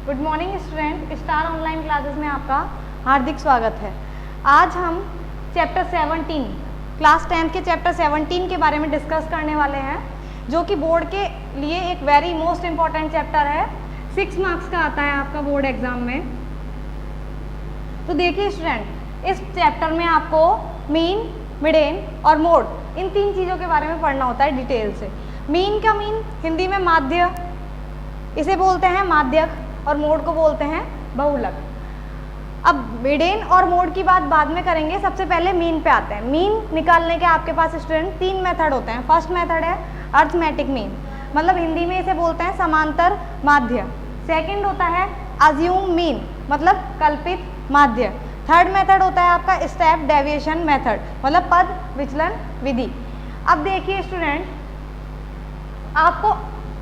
Good morning student, star online classes में आपका हार्दिक स्वागत है। आज हम चैप्टर 17 क्लास 10 के चैप्टर 17 के बारे में डिस्कस करने वाले हैं, जो कि बोर्ड के लिए एक वेरी मोस्ट इम्पॉर्टेंट चैप्टर है। 6 मार्क्स का आता है आपका बोर्ड एग्जाम में। तो देखिए स्टूडेंट, इस चैप्टर में आपको मीन, मिडेन और मोड इन 3 चीज़ों के बारे में पढ़ना होता है डिटेल से। मीन का मीन हिंदी में माध्य, इसे बोलते हैं माध्यक, और मोड को बोलते हैं बहुलक। अब मिडेन और मोड की बात बाद में करेंगे, सबसे पहले मीन पे आते हैं। मीन निकालने के आपके पास स्टूडेंट 3 मेथड होते हैं। फर्स्ट मेथड है अर्थमेटिक मीन, मतलब हिंदी में इसे बोलते हैं समांतर माध्य। सेकंड होता है अज्यूम मीन, मतलब कल्पित माध्य। थर्ड मेथड होता है आपका स्टेप डेविएशन मेथड, मतलब पद विचलन विधि। अब देखिए स्टूडेंट, आपको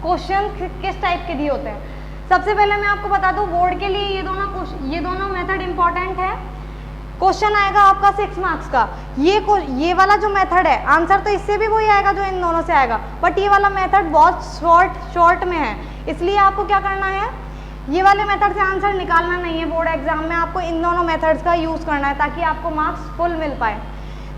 क्वेश्चन किस टाइप के दिए होते हैं। सबसे पहले मैं आपको बता दूं, बोर्ड के लिए ये दोनों मेथड इंपॉर्टेंट है। क्वेश्चन आएगा आपका 6 मार्क्स का। ये वाला जो मेथड है, आंसर तो इससे भी वही आएगा जो इन दोनों से आएगा, बट ये वाला मेथड बहुत शॉर्ट में है, इसलिए आपको क्या करना है, ये वाले मेथड से आंसर निकालना नहीं है। बोर्ड एग्जाम में आपको इन दोनों मेथड्स का यूज़ करना है ताकि आपको मार्क्स फुल मिल पाए।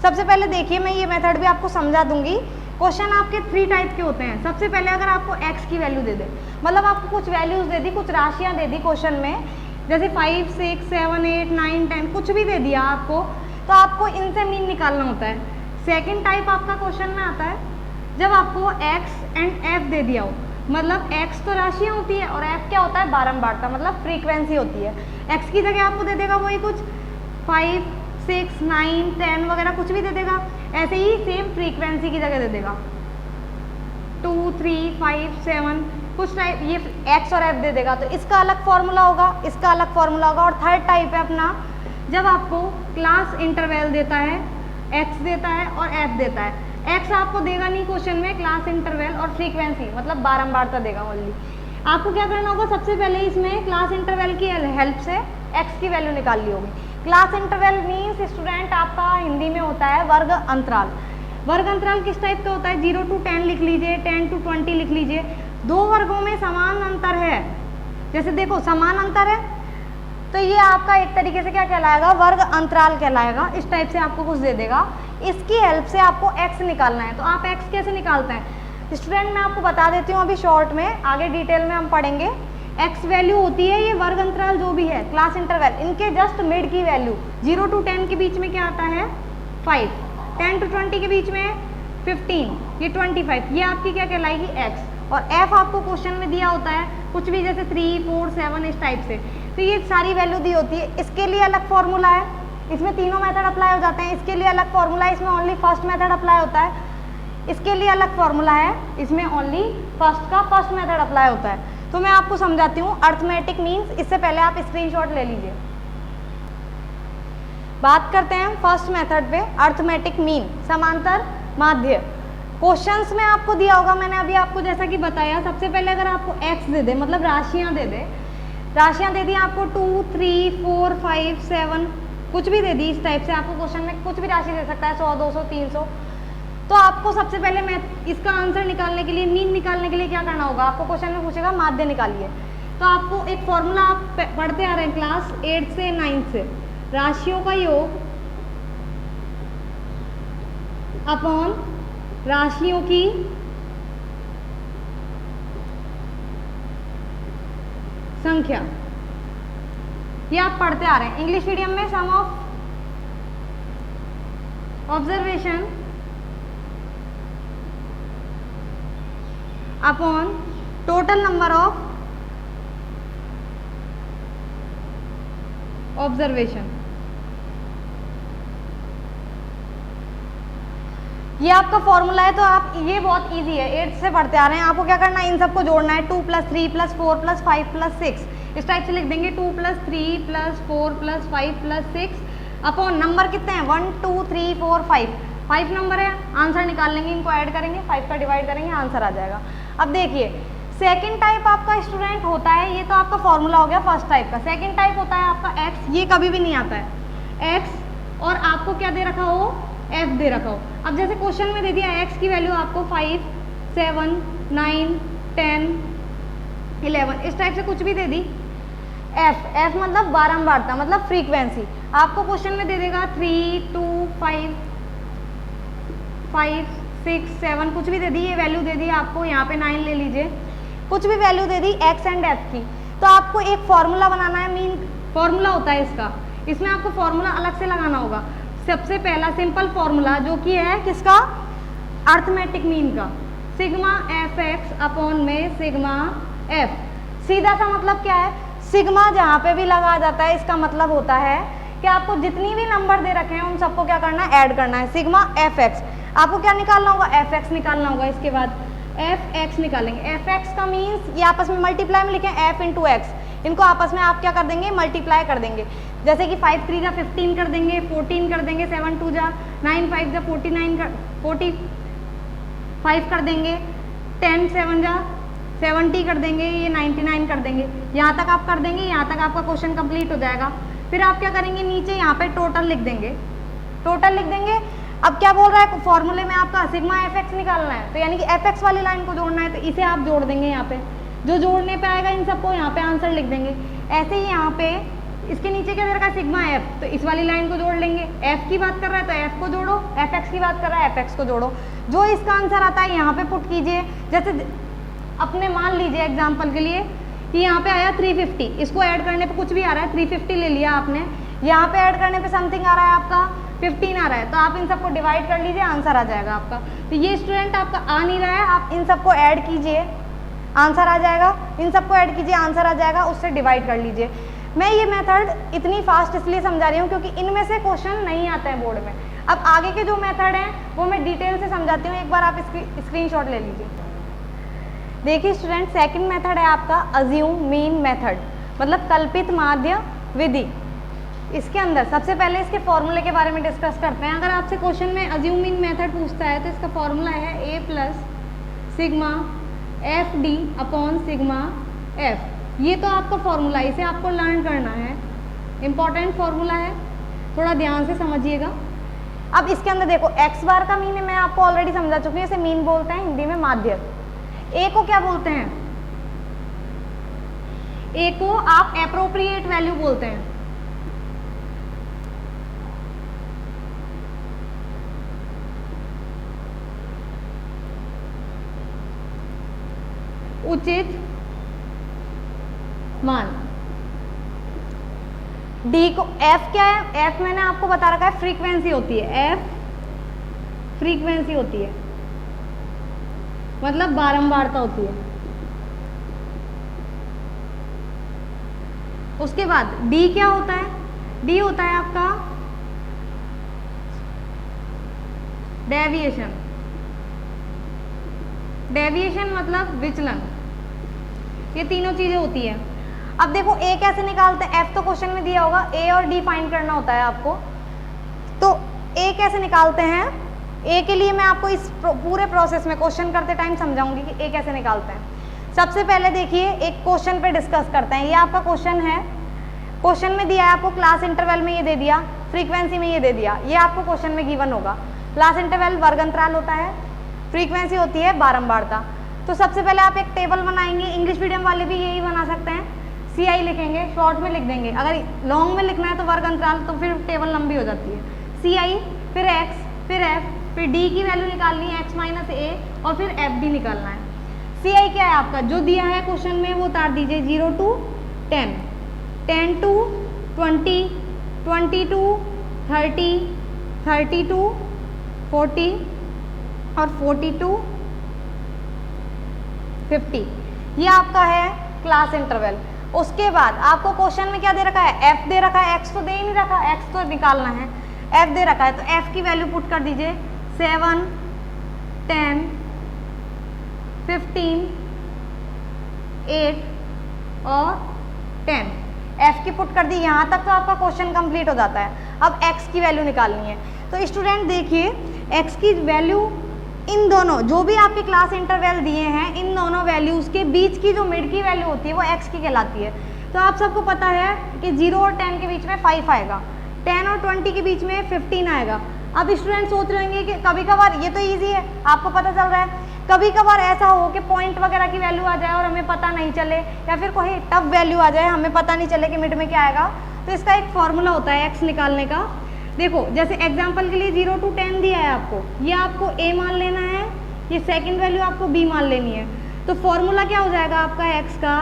सबसे पहले देखिए, मैं ये मेथड भी आपको समझा दूंगी। क्वेश्चन आपके 3 टाइप के होते हैं। सबसे पहले अगर आपको x की वैल्यू दे दे, मतलब आपको कुछ वैल्यूज दे दी, कुछ राशियां दे दी क्वेश्चन में, जैसे 5, 6, 7, 8, 9, 10 कुछ भी दे दिया आपको, तो आपको इनसे मीन निकालना होता है। सेकंड टाइप आपका क्वेश्चन में आता है जब आपको x एंड f दे दिया हो, मतलब x तो राशियां होती है और f क्या होता है, बारंबारता, मतलब फ्रीक्वेंसी होती है। x की जगह आपको दे देगा वही कुछ 5, 6, 9, 10 वगैरह कुछ भी दे देगा। ऐसे ही सेम फ्रीक्वेंसी की जगह दे देगा 2, 3, 5, 7 कुछ टाइप, ये x और f दे देगा, तो इसका अलग फॉर्मूला होगा, इसका अलग फॉर्मूला होगा। और थर्ड टाइप है अपना, जब आपको क्लास इंटरवल देता है, x देता है और f देता है। x आपको देगा नहीं क्वेश्चन में, क्लास इंटरवल और फ्रीक्वेंसी मतलब बारंबारता देगा ओनली। आपको क्या करना होगा, सबसे पहले इसमें क्लास इंटरवल की हेल्प से x की वैल्यू निकाल ली होगी। क्लास इंटरवल मीन्स स्टूडेंट आपका हिंदी में होता है वर्ग अंतराल। वर्ग अंतराल किस टाइप का होता है, 0 to 10 लिख लीजिए, 10 to 20 लिख लीजिए। 2 वर्गों में समान अंतर है, जैसे देखो समान अंतर है, तो ये आपका एक तरीके से क्या कहलाएगा, वर्ग अंतराल कहलाएगा। इस टाइप से आपको कुछ दे देगा, इसकी हेल्प से आपको x निकालना है। तो आप x कैसे निकालते हैं स्टूडेंट, मैं आपको बता देती हूँ अभी शॉर्ट में, आगे डिटेल में हम पढ़ेंगे। x वैल्यू होती है ये वर्ग अंतराल जो भी है, क्लास इंटरवल, इनके जस्ट मिड की वैल्यू। 0 to 10 के बीच में क्या आता है 5, 10 to 20 के बीच में 15, ये 25, ये आपकी क्या कहलाएगी x। और f आपको क्वेश्चन में दिया होता है कुछ भी, जैसे 3, 4, 7 इस टाइप से। तो ये सारी वैल्यू दी होती है। इसके लिए अलग फॉर्मूला है, इसमें तीनों मेथड अप्लाई हो जाते हैं। इसके लिए अलग फॉर्मूला है, इसमें ओनली फर्स्ट मेथड अप्लाई होता है। इसके लिए अलग फॉर्मूला है, इसमें ओनली फर्स्ट मेथड अप्लाई होता है। तो मैं आपको समझाती हूँ अर्थमेटिक मीन्स। इससे पहले आप स्क्रीनशॉट ले लीजिए। बात करते हैं फर्स्ट मेथड पे, अर्थमेटिक मीन, समांतर माध्य। क्वेश्चंस में आपको दिया होगा, मैंने अभी आपको जैसा कि बताया, सबसे पहले अगर आपको x दे दे, मतलब राशियां दे दे, राशियां दे दी आपको 2, 3, 4, 5, 7 कुछ भी दे दी। इस टाइप से आपको क्वेश्चन में कुछ भी राशि दे सकता है, 100, 200, 300। तो आपको सबसे पहले मैं इसका आंसर निकालने के लिए, मीन निकालने के लिए क्या करना होगा, आपको क्वेश्चन में पूछेगा माध्य निकालिए। तो आपको एक फॉर्मूला आप पढ़ते आ रहे हैं क्लास 8 से 9 से, राशियों का योग अपॉन राशियों की संख्या, ये आप पढ़ते आ रहे हैं इंग्लिश मीडियम में। Sum of observation upon total number of observation, ये आपका फॉर्मूला है। तो आप, ये बहुत इजी है, 8 से पढ़ते आ रहे हैं। आपको क्या करना है, इन सबको जोड़ना है, 2 + 3 + 4 + 5 + 6 इस टाइप से लिख देंगे। 2 + 3 + 4 + 5 + 6 अपॉन नंबर कितने हैं, 1, 2, 3, 4, 5 नंबर है। आंसर निकाल लेंगे, इनको ऐड करेंगे, 5 का डिवाइड करेंगे, आंसर आ जाएगा। अब देखिए सेकंड टाइप आपका स्टूडेंट होता है, ये तो आपका फॉर्मूला हो गया फर्स्ट टाइप का। सेकंड टाइप होता है आपका x, ये कभी भी नहीं आता है x, और आपको क्या दे रखा हो, f दे रखा हो। अब जैसे क्वेश्चन में दे दिया x की वैल्यू आपको 5, 7, 9, 10, 11 इस टाइप से कुछ भी दे दी, एफ मतलब बारंबारता, मतलब फ्रीक्वेंसी। आपको क्वेश्चन में दे देगा 3, 2, 5, 6, 7 कुछ भी दे दी, ये वैल्यू दे दी आपको, यहाँ पे 9 ले लीजिए, कुछ भी value they the x and F की, तो आपको एक फॉर्मूला बनाना है, मीन फॉर्मूला होता है इसका, इसमें आपको फॉर्मूला अलग से लगाना होगा। सबसे पहला सिंपल फॉर्मूला जो कि है किसका, अर्थमेटिक मीन का, सिग्मा एफ एक्स अपॉन में सिग्मा एफ। सीधा सा मतलब क्या है, सिग्मा जहाँ पे भी लगा जाता है इसका मतलब होता है कि आपको जितनी भी नंबर दे रखे हैं उन सबको क्या करना है, ऐड करना है। सिग्मा एफ एक्स, आपको क्या निकालना होगा, एफ एक्स निकालना होगा। इसके बाद एफ एक्स निकालेंगे, एफ एक्स का मीन्स ये आपस में मल्टीप्लाई में लिखें, एफ इंटू एक्स, इनको आपस में आप क्या कर देंगे, मल्टीप्लाई कर देंगे। जैसे कि 5 3 जा 15 कर देंगे, 14 कर देंगे, 7 2 जा 9, 5 जा 45 कर देंगे, 10 7 जा 70 कर देंगे, ये 99 कर देंगे। यहाँ तक आप कर देंगे, यहाँ तक आपका क्वेश्चन कंप्लीट हो जाएगा। फिर आप क्या करेंगे, नीचे यहाँ पे टोटल लिख देंगे, टोटल लिख देंगे। अब क्या बोल रहा है, फॉर्मूले में आपका सिग्मा एफ एक्स निकालना है, तो यानी कि एफ एक्स वाली लाइन को जोड़ना है, तो इसे आप जोड़ देंगे यहाँ पे, जो जोड़ने पे आएगा इन सबको यहाँ पे आंसर लिख देंगे। ऐसे ही यहाँ पे इसके नीचे क्या दे रखा है, सिग्मा एफ, तो इस वाली लाइन को जोड़ लेंगे। एफ की बात कर रहा है तो एफ को जोड़ो, एफ एक्स की बात कर रहा है एफ एक्स को जोड़ो। जो इसका आंसर आता है यहाँ पे पुट कीजिए। जैसे अपने मान लीजिए एग्जाम्पल के लिए कि यहाँ पे आया 350, इसको ऐड करने पे कुछ भी आ रहा है, 350 ले लिया आपने, यहाँ पे ऐड करने पे समथिंग आ रहा है आपका 15 आ रहा है, तो आप इन सबको डिवाइड कर लीजिए, आंसर आ जाएगा आपका। तो ये स्टूडेंट आपका आ नहीं रहा है, आप इन सबको ऐड कीजिए, आंसर आ जाएगा, इन सबको ऐड कीजिए, आंसर आ जाएगा, उससे डिवाइड कर लीजिए। मैं ये मेथड इतनी फास्ट इसलिए समझा रही हूँ क्योंकि इनमें से क्वेश्चन नहीं आता है बोर्ड में। अब आगे के जो मेथड हैं वो मैं डिटेल से समझाती हूँ, एक बार आप इसकी स्क्रीनशॉट ले लीजिए। देखिए स्टूडेंट, सेकंड मेथड है आपका अज्यूम मीन मेथड, मतलब कल्पित माध्य विधि। इसके अंदर सबसे पहले इसके फॉर्मूले के बारे में डिस्कस करते हैं। अगर आपसे क्वेश्चन में अज्यूम मीन मेथड पूछता है तो इसका फॉर्मूला है a plus sigma F D upon sigma F. ये तो आपका फॉर्मूला है, इसे आपको लर्न करना है, इम्पॉर्टेंट फॉर्मूला है, थोड़ा ध्यान से समझिएगा। अब इसके अंदर देखो, एक्स बार का मीन मैं आपको ऑलरेडी समझा चुकी हूँ, इसे मीन बोलते हैं हिंदी में माध्य। ए को क्या बोलते हैं, ए को आप एप्रोप्रिएट वैल्यू बोलते हैं। उचित मान। डी को, एफ क्या है, एफ मैंने आपको बता रखा है फ्रीक्वेंसी होती है, एफ फ्रीक्वेंसी होती है, मतलब बारंबारता होती है। उसके बाद डी क्या होता है, डी होता है आपका डेविएशन। डेविएशन मतलब विचलन, ये तीनों चीजें होती है। अब देखो ए कैसे निकालते हैं, एफ तो क्वेश्चन में दिया होगा, ए और डी फाइंड करना होता है आपको। तो ए कैसे निकालते हैं, ए के लिए मैं आपको इस पूरे प्रोसेस में क्वेश्चन करते टाइम समझाऊंगी कि ए कैसे निकालते हैं। सबसे पहले देखिए एक क्वेश्चन पे डिस्कस करते हैं। ये आपका क्वेश्चन है, क्वेश्चन में दिया है आपको क्लास इंटरवल में ये दे दिया, फ्रीक्वेंसी में ये दे दिया, ये आपको क्वेश्चन में गिवन होगा। क्लास इंटरवल वर्ग अंतराल होता है, फ्रीक्वेंसी होती है बारंबारता। तो सबसे पहले आप एक टेबल बनाएंगे, इंग्लिश मीडियम वाले भी यही बना सकते हैं, CI लिखेंगे, शॉर्ट में लिख देंगे। अगर लॉन्ग में लिखना है तो वर्ग अंतराल, तो फिर टेबल लंबी हो जाती है। CI फिर x फिर f फिर d की वैल्यू निकालनी है x माइनस a और फिर FD निकालना है। CI क्या है आपका, जो दिया है क्वेश्चन में वो उतार दीजिए, 0 to 10, 10 to 20, 20 to 30, 30 to 40 और 40 to 50। ये आपका है क्लास इंटरवल। उसके बाद आपको क्वेश्चन में क्या दे रखा है, f दे रखा है, x तो दे ही नहीं रखा, x तो निकालना है, f दे रखा है, तो f की वैल्यू पुट कर दीजिए 7, 10, 15, 8 और 10। f की पुट कर दी, यहाँ तक तो आपका क्वेश्चन कंप्लीट हो जाता है। अब x की वैल्यू निकालनी है, तो स्टूडेंट देखिए x की वैल्यू इन दोनों जो भी आपके क्लास इंटरवल दिए हैं, इन दोनों वैल्यूज के बीच की जो मिड की वैल्यू होती है वो x की कहलाती है। तो आप सबको पता है कि 0 और 10 के बीच में 5 आएगा, 10 और 20 के बीच में 15 आएगा। अब स्टूडेंट सोच रहे होंगे कि कभी कभार ये तो इजी है, आपको पता चल रहा है, कभी कभार ऐसा हो कि पॉइंट वगैरह की वैल्यू आ जाए और हमें पता नहीं चले, या फिर कोई टफ वैल्यू आ जाए हमें पता नहीं चले कि मिड में क्या आएगा, तो इसका एक फॉर्मूला होता है एक्स निकालने का। देखो जैसे एग्जांपल के लिए 0 to 10 दिया है आपको, ये आपको a मान लेना है, ये सेकंड वैल्यू आपको b मान लेनी है। तो फॉर्मूला क्या हो जाएगा आपका x का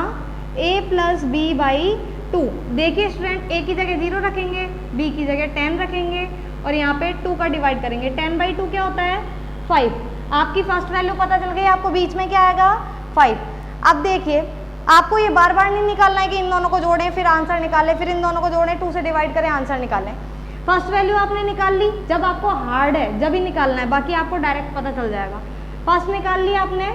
a प्लस बी बाई 2। देखिए स्टूडेंट, a की जगह 0 रखेंगे, b की जगह 10 रखेंगे और यहाँ पे 2 का डिवाइड करेंगे। 10/2 क्या होता है 5। आपकी फर्स्ट वैल्यू पता चल गई, आपको बीच में क्या आएगा 5। अब देखिए आपको ये बार बार नहीं निकालना है कि इन दोनों को जोड़ें फिर आंसर निकालें, फिर इन दोनों को जोड़ें 2 से डिवाइड करें आंसर निकालें। फर्स्ट वैल्यू आपने निकाल ली, जब आपको हार्ड है जब ही निकालना है, बाकी आपको डायरेक्ट पता चल जाएगा। फर्स्ट निकाल ली आपने,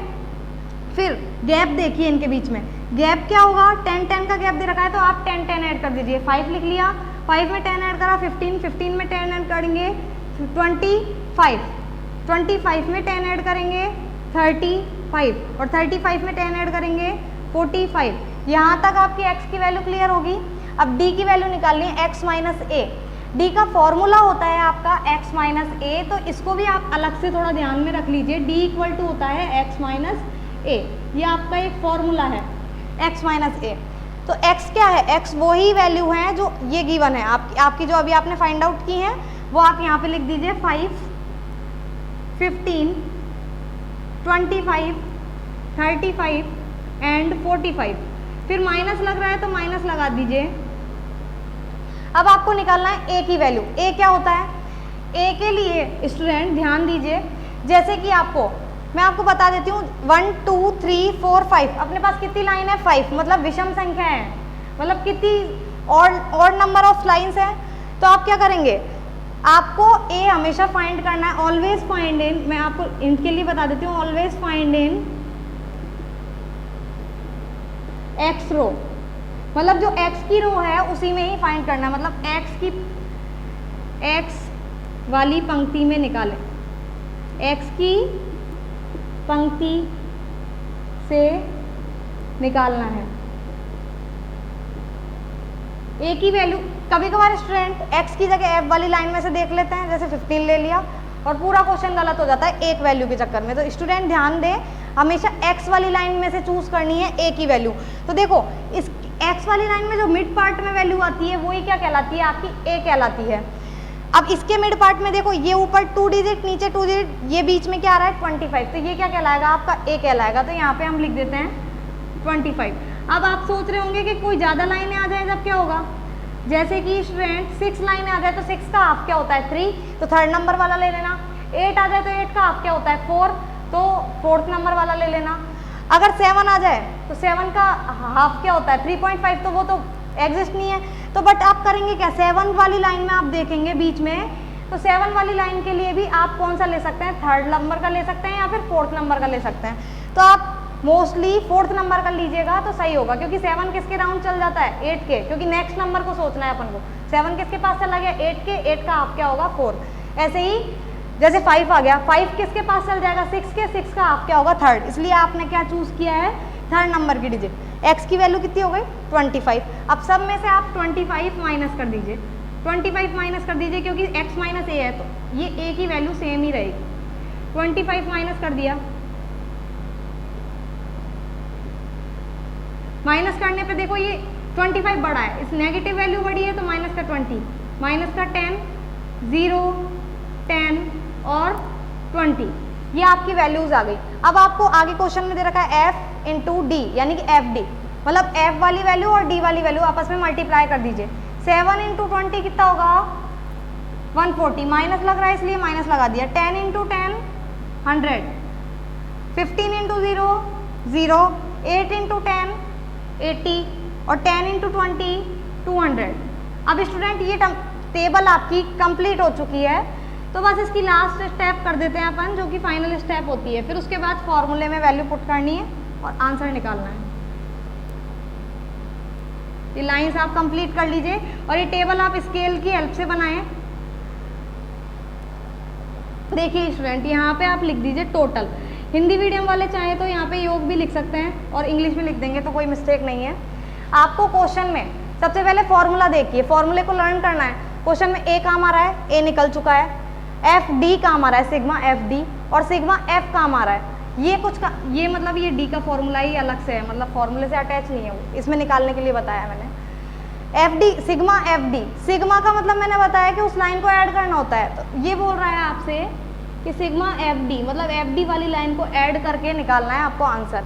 फिर गैप देखिए इनके बीच में, गैप क्या होगा 10-10 का गैप दे रखा है तो आप 10-10 ऐड कर दीजिए। 5 लिख लिया, 5 में 10 ऐड करा 15, 15 में 10 ऐड करेंगे 25, 25 में 10 ऐड करेंगे 35 और 35 में 10 ऐड करेंगे 45। यहाँ तक आपकी x की वैल्यू क्लियर होगी। अब d की वैल्यू निकालनी है x माइनस ए। d का फॉर्मूला होता है आपका x माइनस ए, तो इसको भी आप अलग से थोड़ा ध्यान में रख लीजिए। d इक्वल टू होता है x माइनस ए, ये आपका एक फॉर्मूला है x माइनस ए। तो x क्या है, x वही वैल्यू है जो ये गिवन है आपकी जो अभी आपने फाइंड आउट की है, वो आप यहाँ पे लिख दीजिए 5, 15, 25, 35 एंड 45। फिर माइनस लग रहा है तो माइनस लगा दीजिए। अब आपको निकालना है a की वैल्यू। a क्या होता है, a के लिए स्टूडेंट ध्यान दीजिए, जैसे कि मैं आपको बता देती हूँ 1 2 3 4 5, अपने पास कितनी लाइन है 5, मतलब विषम संख्या है, मतलब कितनी ऑड नंबर ऑफ लाइन्स है। तो आप क्या करेंगे, आपको a हमेशा फाइंड करना है, ऑलवेज फाइंड इन, मैं आपको इनके लिए बता देती हूँ, ऑलवेज फाइंड इन x रो, मतलब जो x की रो है उसी में ही फाइंड करना है, मतलब x वाली पंक्ति में निकालें, x की पंक्ति से निकालना है a की वैल्यू। कभी कभार स्टूडेंट x की जगह f वाली लाइन में से देख लेते हैं, जैसे 15 ले लिया और पूरा क्वेश्चन गलत हो जाता है एक वैल्यू के चक्कर में। तो स्टूडेंट ध्यान दें, हमेशा x वाली लाइन में से चूज करनी है a की वैल्यू। तो देखो इस x वाली लाइन में जो मिड पार्ट में वैल्यू आती है वही क्या कहलाती है, आपकी a कहलाती है। अब इसके मिड पार्ट में देखो, ये ऊपर 2 डिजिट नीचे 2 डिजिट, ये बीच में क्या आ रहा है 25, तो ये क्या कहलाएगा आपका a कहलाएगा। तो यहाँ पे हम लिख देते हैं 25। अब आप सोच रहे होंगे कि कोई ज़्यादा लाइनें आ जाए जब क्या होगा, जैसे कि स्टूडेंट 6 लाइनें आ जाए तो 6 का हाफ क्या होता है 3, तो थर्ड नंबर वाला ले लेना। 8 आ जाए तो 8 का हाफ क्या होता है 4, तो फोर्थ नंबर वाला ले लेना। अगर 7 आ जाए तो 7 का हाफ क्या होता है 3.5, तो वो तो एग्जिस्ट नहीं है। तो बट आप करेंगे क्या, 7 वाली लाइन में आप देखेंगे बीच में, तो 7 वाली लाइन के लिए भी आप कौन सा ले सकते हैं, थर्ड नंबर का ले सकते हैं या फिर फोर्थ नंबर का ले सकते हैं। तो आप मोस्टली फोर्थ नंबर का लीजिएगा तो सही होगा, क्योंकि 7 किसके राउंड चल जाता है 8 के, क्योंकि नेक्स्ट नंबर को सोचना है अपन को। 7 किसके पास चला गया 8 के, 8 का हाफ क्या होगा 4। ऐसे ही जैसे 5 आ गया, 5 किसके पास चल जाएगा 6 के, 6 का हाफ क्या होगा थर्ड, इसलिए आपने क्या चूज किया है थर्ड नंबर की डिजिट। x की वैल्यू कितनी हो गई 25। अब सब में से आप 25 माइनस कर दीजिए, 25 माइनस कर दीजिए, क्योंकि x माइनस ए है तो ये a की वैल्यू सेम ही रहेगी। 25 माइनस कर दिया, माइनस करने पे देखो ये 25 बड़ा है, इस नेगेटिव वैल्यू बड़ी है तो माइनस का 20, माइनस का 10, 0, 10 और 20, ये आपकी वैल्यूज आ गई। अब आपको आगे क्वेश्चन में दे रखा है f इंटू डी, यानी कि एफ डी, मतलब f वाली वैल्यू और d वाली वैल्यू आपस में मल्टीप्लाई कर दीजिए। 7 इंटू 20 कितना होगा 140, माइनस लग रहा है इसलिए माइनस लगा दिया। 10 इंटू 10 100, 15 इंटू 0 0, 8 इंटू 10 80 और 10 इंटू 20 200। अब स्टूडेंट ये टेबल आपकी कंप्लीट हो चुकी है, तो बस इसकी लास्ट स्टेप कर देते हैं अपन, जो कि फाइनल स्टेप होती है। फिर उसके बाद फॉर्मूले में वैल्यू पुट करनी है और आंसर निकालना है। ये लाइंस आप कंप्लीट कर लीजिए और ये टेबल आप स्केल की हेल्प से बनाएं। देखिए स्टूडेंट, यहाँ पे आप लिख दीजिए टोटल। हिंदी मीडियम वाले चाहे तो यहाँ पे योग भी लिख सकते हैं और इंग्लिश में लिख देंगे तो कोई मिस्टेक नहीं है। आपको क्वेश्चन में सबसे पहले फॉर्मूला देखिए, फॉर्मूले को लर्न करना है। क्वेश्चन में ए काम आ रहा है, ए निकल चुका है। एफ डी काम आ रहा है, सिग्मा एफ डी, और सिग्मा एफ काम आ रहा है। ये कुछ का, ये मतलब ये डी का फॉर्मूला ही अलग से है, मतलब फॉर्मूले से अटैच नहीं है वो, इसमें निकालने के लिए बताया मैंने। F D sigma F D, sigma का मतलब मैंने बताया कि उस लाइन को ऐड करना होता है, तो ये बोल रहा है आपसे कि सिग्मा एफ डी मतलब एफ डी वाली लाइन को ऐड करके निकालना है आपको आंसर।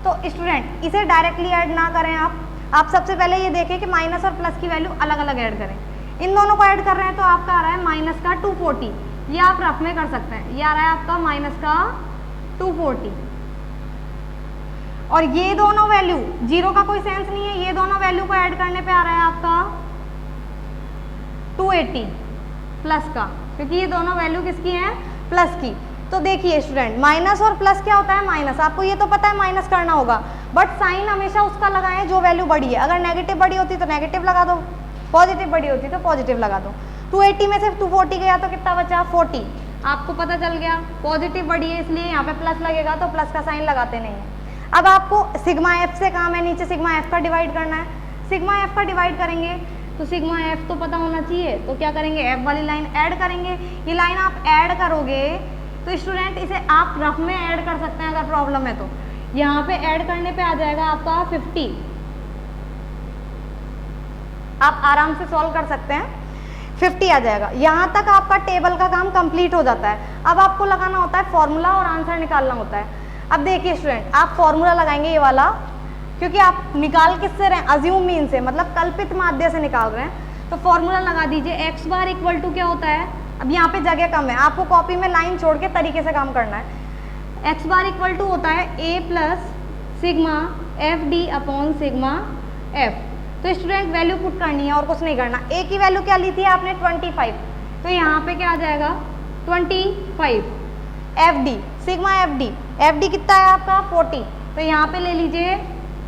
तो स्टूडेंट इसे डायरेक्टली ऐड ना करें आप सबसे पहले ये देखें कि माइनस और प्लस की वैल्यू अलग अलग ऐड करें। इन दोनों को ऐड कर रहे हैं तो आपका आ रहा है माइनस का 240, ये आप रफ में कर सकते हैं, ये आ रहा है आपका माइनस का 240, और ये दोनों वैल्यू जीरो का कोई सेंस नहीं है, ये दोनों वैल्यू को ऐड करने पे आ रहा है आपका 280 प्लस का, क्योंकि ये दोनों वैल्यू किसकी हैं, प्लस की। तो देखिए स्टूडेंट माइनस और प्लस क्या होता है, माइनस आपको ये तो पता है माइनस करना होगा, बट साइन हमेशा उसका लगाएं जो वैल्यू बड़ी है। अगर नेगेटिव बड़ी होती तो नेगेटिव लगा दो, पॉजिटिव बड़ी होती तो पॉजिटिव लगा दो। 280 में से 240 गया तो कितना बचा 40, आपको पता चल गया पॉजिटिव बड़ी है इसलिए यहाँ पे प्लस लगेगा, तो प्लस का साइन लगाते नहीं है। अब आपको सिग्मा एफ से काम है, नीचे सिग्मा एफ का डिवाइड करना है, सिग्मा एफ का डिवाइड करेंगे तो सिग्मा एफ तो पता होना चाहिए, तो क्या करेंगे एफ वाली लाइन ऐड करेंगे। ये लाइन आप ऐड करोगे तो स्टूडेंट इसे आप रफ में ऐड कर सकते हैं अगर प्रॉब्लम है तो, यहाँ पे ऐड करने पे आ जाएगा आपका 50, आप आराम से सॉल्व कर सकते हैं, 50 आ जाएगा। यहाँ तक आपका टेबल का काम कंप्लीट हो जाता है। अब आपको लगाना होता है फॉर्मूला और आंसर निकालना होता है। अब देखिए स्टूडेंट आप फॉर्मूला लगाएंगे ये वाला, क्योंकि आप निकाल किससे रहे हैं, अज्यूम मीन से, मतलब कल्पित माध्य से निकाल रहे हैं, तो फॉर्मूला लगा दीजिए। एक्स बार इक्वल टू क्या होता है, अब यहाँ पे जगह कम है, आपको कॉपी में लाइन छोड़ के तरीके से काम करना है। एक्स बार इक्वल टू होता है A plus sigma F D upon sigma F. तो स्टूडेंट वैल्यू पुट करनी है और कुछ नहीं करना। ए की वैल्यू क्या ली थी आपने 25, तो यहाँ पे क्या आ जाएगा 25। F D sigma F D कितना है आपका 40, तो यहाँ पे ले लीजिए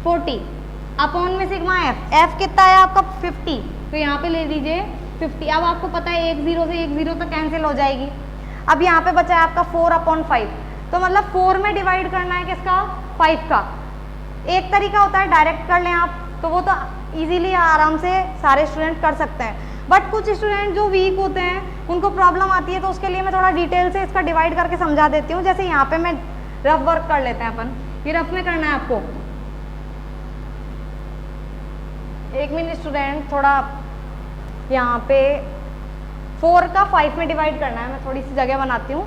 40 अपॉन में सिग्मा एफ कितना है आपका 50, तो यहाँ पे ले लीजिए 50। अब आपको पता है एक जीरो से एक जीरो तो कैंसिल हो जाएगी। अब यहाँ पे बचा है आपका 4/5, तो मतलब 4 में डिवाइड करना है किसका 5 का। एक तरीका होता है डायरेक्ट कर लें आप, तो वो तो इजीली आराम से सारे स्टूडेंट कर सकते हैं, बट कुछ स्टूडेंट जो वीक होते हैं उनको प्रॉब्लम आती है, तो उसके लिए मैं थोड़ा डिटेल से इसका डिवाइड करके समझा देती हूँ। जैसे यहाँ पे मैं रफ वर्क कर लेते हैं अपन, ये रफ में करना है आपको। एक मिनट स्टूडेंट, थोड़ा यहाँ पे 4 का 5 में डिवाइड करना है, मैं थोड़ी सी जगह बनाती हूँ।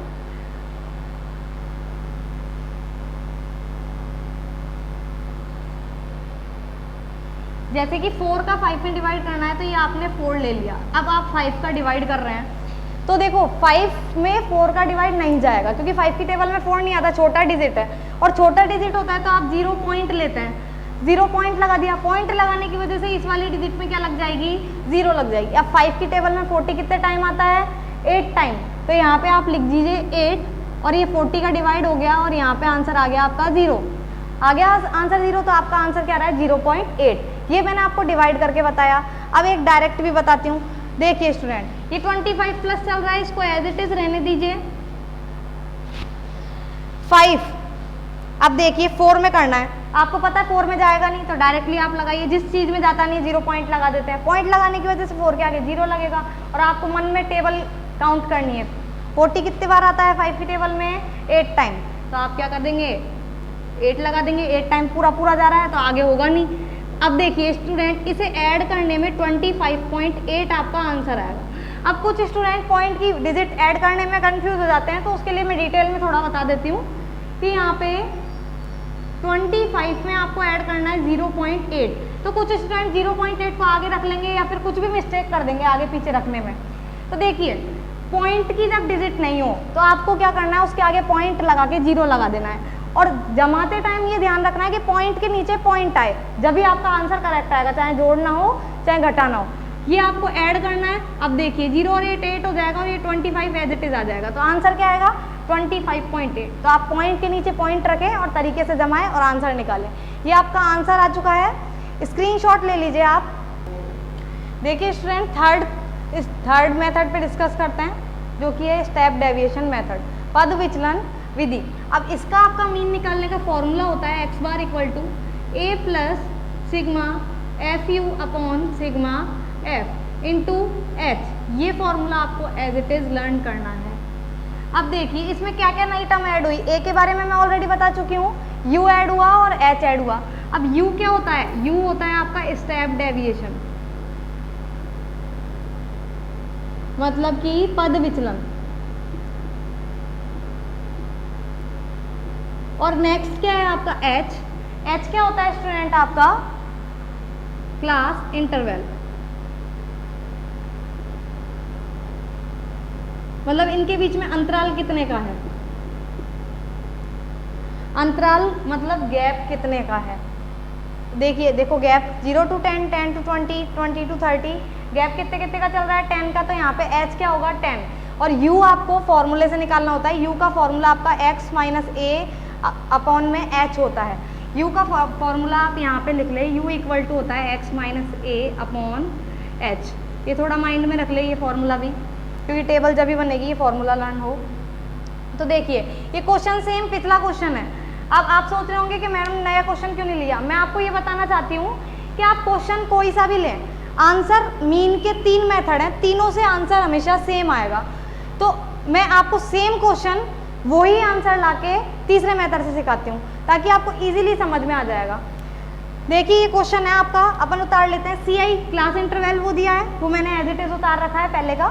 जैसे कि 4 का 5 में डिवाइड करना है, तो ये आपने 4 ले लिया, अब आप 5 का डिवाइड कर रहे हैं, तो देखो 5 में 4 का डिवाइड नहीं जाएगा, क्योंकि 5 की टेबल में 4 नहीं आता, छोटा डिजिट है, और छोटा डिजिट होता है तो आप 0 पॉइंट लेते हैं, 0 पॉइंट लगा दिया। पॉइंट लगाने की वजह से इस वाली डिजिट में क्या लग जाएगी 0 लग जाएगी। अब 5 की टेबल में 40 कितने टाइम आता है 8 टाइम, तो यहाँ पे आप लिख दीजिए 8, और ये 40 का डिवाइड हो गया, और यहाँ पे आंसर आ गया आपका 0, आ गया आंसर 0, तो आपका आंसर क्या रहा है 0.8। ये मैंने आपको डिवाइड करके बताया। अब एक डायरेक्ट भी बताती हूँ। देखिए स्टूडेंट ये 25 प्लस चल रहा है, इसको एज इट इज रहने दीजिए 5। अब देखिए 4 में करना है, आपको पता है 4 में जाएगा नहीं, तो डायरेक्टली आप लगाइए, जिस चीज में जाता नहीं 0 पॉइंट लगा देते हैं। पॉइंट लगाने की वजह से 4 के आगे 0 लगेगा, और आपको मन में टेबल काउंट करनी है। 40 कितने बार आता है 5 की टेबल में 8 टाइम, तो आप क्या कर देंगे 8 लगा देंगे। 8 टाइम पूरा जा रहा है तो आगे होगा नहीं। अब देखिए स्टूडेंट इसे ऐड करने में 25.8 आपका आंसर आएगा। अब कुछ स्टूडेंट पॉइंट की डिजिट ऐड करने में कंफ्यूज हो जाते हैं, तो उसके लिए मैं डिटेल में थोड़ा बता देती हूँ कि यहाँ पे 25 में आपको ऐड करना है 0.8, तो कुछ स्टूडेंट 0.8 को आगे रख लेंगे या फिर कुछ भी मिस्टेक कर देंगे आगे पीछे रखने में। तो देखिए पॉइंट की जब डिजिट नहीं हो तो आपको क्या करना है, उसके आगे पॉइंट लगा के 0 लगा देना है, और जमाते टाइम ये ध्यान रखना है कि पॉइंट के नीचे पॉइंट आए, जब भी आपका आंसर करेक्ट आएगा, चाहे जोड़ना हो चाहे घटाना हो। ये आपको ऐड करना है। अब देखिए 0 और 8 हो जाएगा, और ये 25 एज इट इज आ जाएगा, तो आंसर क्या आएगा 25.8। तो आप पॉइंट के नीचे पॉइंट रखें और तरीके से जमाएं और आंसर निकालें। ये आपका आंसर आ चुका है, स्क्रीनशॉट ले लीजिए आप। देखिए स्टूडेंट थर्ड मेथड पे डिस्कस करते हैं, जो कि है स्टेप डेविएशन मेथड, पद विचलन विधि। अब इसका आपका मीन निकालने का फॉर्मूला होता है x bar equal to a plus sigma F U upon sigma F into H. ये फॉर्मूला आपको एज इट इज लर्न करना है। अब देखिए इसमें क्या क्या नई टर्म ऐड हुई। ए के बारे में मैं ऑलरेडी बता चुकी हूँ, यू ऐड हुआ और एच ऐड हुआ। अब यू क्या होता है, यू होता है आपका स्टेप डेविएशन, मतलब कि पद विचलन। और नेक्स्ट क्या है आपका एच, एच क्या होता है स्टूडेंट आपका क्लास इंटरवल, मतलब इनके बीच में अंतराल कितने का है, अंतराल मतलब गैप कितने का है। देखिए देखो gap 0 to 10, 10 to 20, 20 to 30, gap कितने कितने का चल रहा है 10 का, तो यहाँ पे एच क्या होगा 10। और u आपको फॉर्मूले से निकालना होता है, u का फॉर्मूला आपका x माइनस ए अपॉन में h होता है। u का फॉर्मूला आप यहाँ पे लिख ले, u इक्वल टू होता है x minus A upon h। ये थोड़ा माइंड में रख ले ये फॉर्मूला भी, क्योंकि टेबल जब भी बनेगी ये फॉर्मूला लर्न हो। तो देखिए ये क्वेश्चन सेम पिछला क्वेश्चन है। अब आप सोच रहे होंगे कि मैडम नया क्वेश्चन क्यों नहीं लिया। मैं आपको ये बताना चाहती हूँ कि आप क्वेश्चन कोई सा भी लें, आंसर मीन के 3 मेथड हैं, तीनों से आंसर हमेशा सेम आएगा। तो मैं आपको सेम क्वेश्चन वही आंसर लाके तीसरे मेथड से सिखाती हूँ, ताकि आपको इजीली समझ में आ जाएगा। देखिए ये क्वेश्चन है आपका, अपन उतार लेते हैं। सी आई क्लास इंटरवल वो दिया है, वो मैंने एज इट इज उतार रखा है पहले का।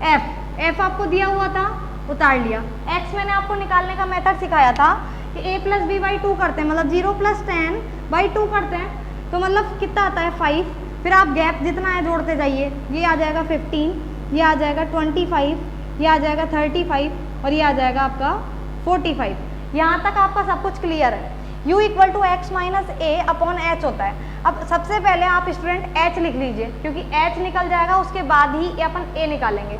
एफ आपको दिया हुआ था, उतार लिया। एक्स मैंने आपको निकालने का मेथड सिखाया था कि a प्लस बी बाई 2 करते हैं, मतलब 0 प्लस 10 बाई 2 करते हैं, तो मतलब कितना आता है 5। फिर आप गैप जितना है जोड़ते जाइए, ये आ जाएगा 15, ये आ जाएगा 25, ये आ जाएगा 35 और ये आ जाएगा आपका 45। यहाँ तक आपका सब कुछ क्लियर है। u equal to X minus A upon H होता है। अब सबसे पहले आप स्टूडेंट h लिख लीजिए, क्योंकि h निकल जाएगा उसके बाद ही अपन a निकालेंगे।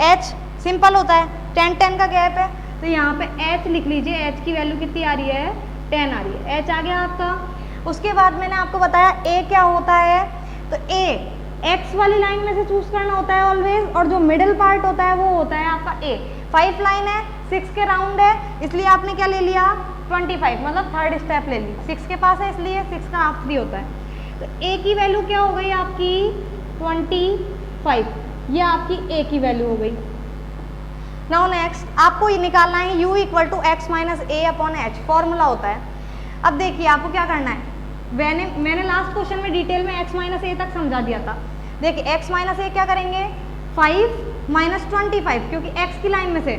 h सिंपल होता है, 10-10 का गैप है, तो यहाँ पे h लिख लीजिए। h की वैल्यू कितनी आ रही है 10 आ रही है, h आ गया आपका। उसके बाद मैंने आपको बताया a क्या होता है, तो a x वाली लाइन में से चूज करना होता है ऑलवेज, और जो मिडिल पार्ट होता है वो होता है आपका a। 5 लाइन है, 6 के राउंड है, इसलिए आपने क्या ले लिया 25, मतलब थर्ड स्टेप ले ली। 6 के पास है इसलिए 6 का हाफ 3 होता है, तो a की वैल्यू क्या हो गई आपकी 25, ये आपकी a की वैल्यू हो गई। नाउ नेक्स्ट आपको ये निकालना है u equal to X minus A upon H, formula होता है। अब देखिए आपको क्या करना है, मैंने लास्ट क्वेश्चन में डिटेल में x माइनस ए तक समझा दिया था। देखिए x माइनस ए क्या करेंगे 5 माइनस 25, क्योंकि x की लाइन में से,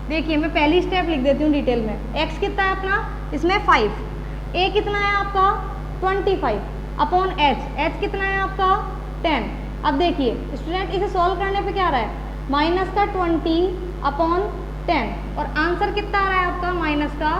देखिए मैं पहली स्टेप लिख देती हूँ डिटेल में। x कितना है अपना, इसमें 5, a कितना है आपका 25 अपॉन h कितना है आपका 10। अब देखिए स्टूडेंट इसे सॉल्व करने पे क्या आ रहा है, माइनस का 20 अपॉन 10, और आंसर कितना आ रहा है आपका माइनस का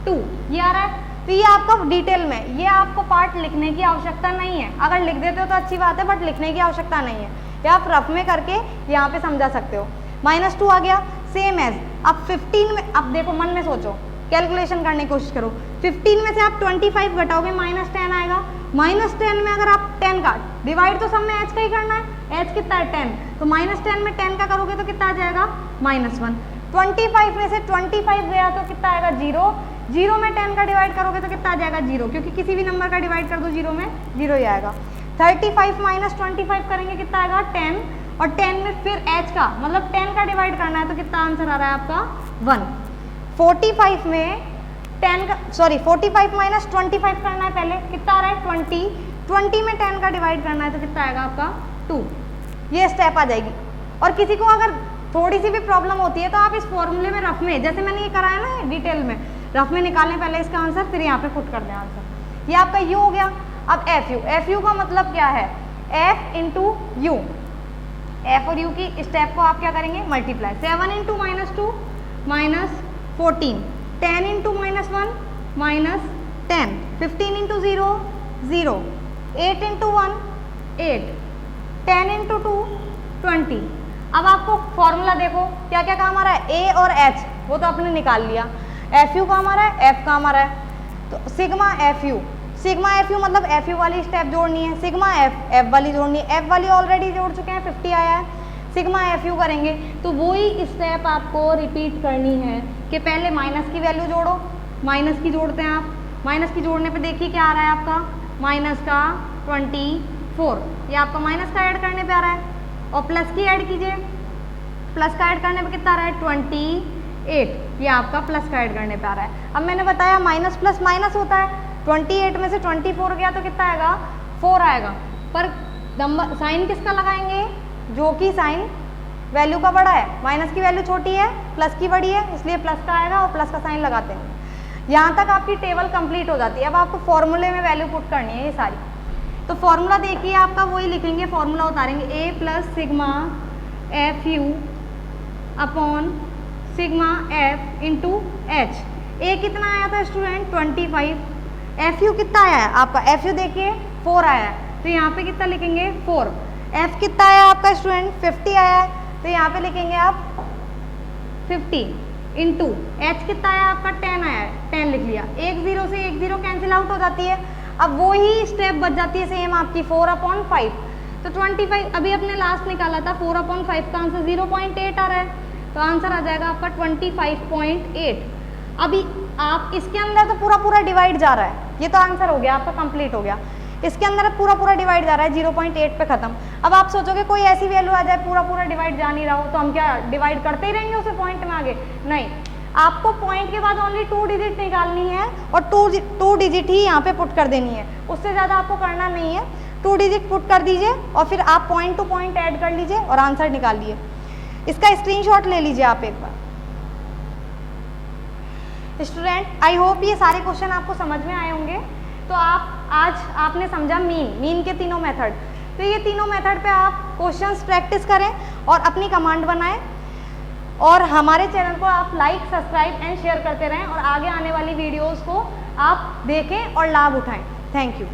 2, ये आ रहा है। तो ये आपका डिटेल में, ये आपको पार्ट लिखने की आवश्यकता नहीं है। अगर लिख देते हो तो अच्छी बात है, बट लिखने की आवश्यकता नहीं है, या आप रफ में करके यहाँ पे समझा सकते हो। -2 आ गया, सेम एज। अब 15 में, अब देखो मन में सोचो, कैलकुलेशन करने की कोशिश करो। 15 में से आप 25 घटाओगे -10 आएगा। -10 में अगर आप 10 का डिवाइड, तो सब में h का ही करना है, h कितना है 10, तो -10 में 10 का करोगे तो कितना आ जाएगा -1। 25 में से 25 गया तो कितना आएगा 0, 0 में 10 का डिवाइड करोगे तो कितना आ जाएगा 0, क्योंकि किसी भी नंबर का डिवाइड कर दो 0 में 0 ही आएगा। 35 माइनस 25 करेंगे कितना आएगा 10, और 10 में फिर h का मतलब 10 का डिवाइड करना है, तो कितना आंसर आ रहा है आपका 1। 45 में 10 का, सॉरी 45 माइनस 25 करना है पहले, कितना आ रहा है 20 में 10 का डिवाइड करना है तो कितना आएगा आपका 2। ये स्टेप आ जाएगी। और किसी को अगर थोड़ी सी भी प्रॉब्लम होती है तो आप इस फॉर्मूले में रफ में, जैसे मैंने ये कराया ना डिटेल में, रफ में निकालने पहले इसका आंसर, फिर यहाँ पे पुट कर दें आंसर। ये आपका u हो गया। अब FU का मतलब क्या है, f इंटू यू, f और u की स्टेप को आप क्या करेंगे multiply. 7 into -2 -14, 10 into -1 -10, 15 into 0 0, 8 into 1 8, 10 into 2 20। अब आपको फॉर्मूला देखो क्या क्या काम आ रहा है, a और h वो तो आपने निकाल लिया, FU काम आ रहा है, f काम आ रहा है, तो सिग्मा FU मतलब FU वाली स्टेप जोड़नी है, सिग्मा f वाली जोड़नी है, f वाली ऑलरेडी जोड़ चुके हैं 50 आया है, सिग्मा FU करेंगे तो वही स्टेप आपको रिपीट करनी है कि पहले माइनस की वैल्यू जोड़ो, माइनस की जोड़ते हैं आप, माइनस की जोड़ने पे देखिए क्या आ रहा है आपका माइनस का 24, ये आपका माइनस का ऐड करने पे आ रहा है, और प्लस की ऐड कीजिए, प्लस का ऐड करने पे कितना आ रहा है 8, ये आपका प्लस का ऐड करने पे आ रहा है। अब मैंने बताया माइनस प्लस माइनस होता है, 28 में से 24 गया तो कितना आएगा 4 आएगा, पर नंबर साइन किसका लगाएंगे, जो कि साइन वैल्यू का बड़ा है, माइनस की वैल्यू छोटी है प्लस की बड़ी है, इसलिए प्लस का आएगा और प्लस का साइन लगाते हैं। यहाँ तक आपकी टेबल कंप्लीट हो जाती है। अब आपको फॉर्मूले में वैल्यू पुट करनी है ये सारी, तो फॉर्मूला देखिए आपका वही लिखेंगे, फॉर्मूला उतारेंगे A plus sigma F U upon sigma F into H. A कितना आया था स्टूडेंट 25, एफ यू कितना आया है आपका, एफ यू देखिए 4 आया है, तो यहाँ पे कितना लिखेंगे 4। एफ कितना आया आपका स्टूडेंट 50 आया है, तो यहाँ पे लिखेंगे आप 50 इंटू एच कितना आया आपका 10 आया है, 10 लिख लिया। एक जीरो से एक जीरो कैंसिल आउट हो जाती है। अब वो ही स्टेप बच जाती है सेम आपकी 4/5, तो 25 अभी अपने लास्ट निकाला था, 4/5 का आंसर 0.8 आ रहा है, तो आंसर आ जाएगा आपका 25.8। अभी आप इसके अंदर तो पूरा पूरा डिवाइड जा रहा है, ये तो आंसर हो गया आपका कंप्लीट हो गया, इसके अंदर पूरा पूरा डिवाइड जा रहा है 0.8 पे खत्म। अब आप सोचोगे कोई ऐसी वैल्यू आ जाए पूरा पूरा डिवाइड जा नहीं रहा हो, तो हम क्या डिवाइड करते ही रहेंगे उसे पॉइंट में आगे, नहीं, आपको पॉइंट के बाद ओनली 2 डिजिट निकालनी है और 2 डिजिट ही यहाँ पे पुट कर देनी है, उससे ज़्यादा आपको करना नहीं है। 2 डिजिट पुट कर दीजिए और फिर आप पॉइंट टू पॉइंट ऐड कर लीजिए और आंसर निकालिए। इसका स्क्रीनशॉट ले लीजिए आप एक बार। स्टूडेंट आई होप ये सारे क्वेश्चन आपको समझ में आए होंगे। तो आप आज आपने समझा मीन के तीनों मेथड, तो ये तीनों मेथड पे आप क्वेश्चंस प्रैक्टिस करें और अपनी कमांड बनाएं, और हमारे चैनल को आप लाइक सब्सक्राइब एंड शेयर करते रहें और आगे आने वाली वीडियोस को आप देखें और लाभ उठाएं। Thank you.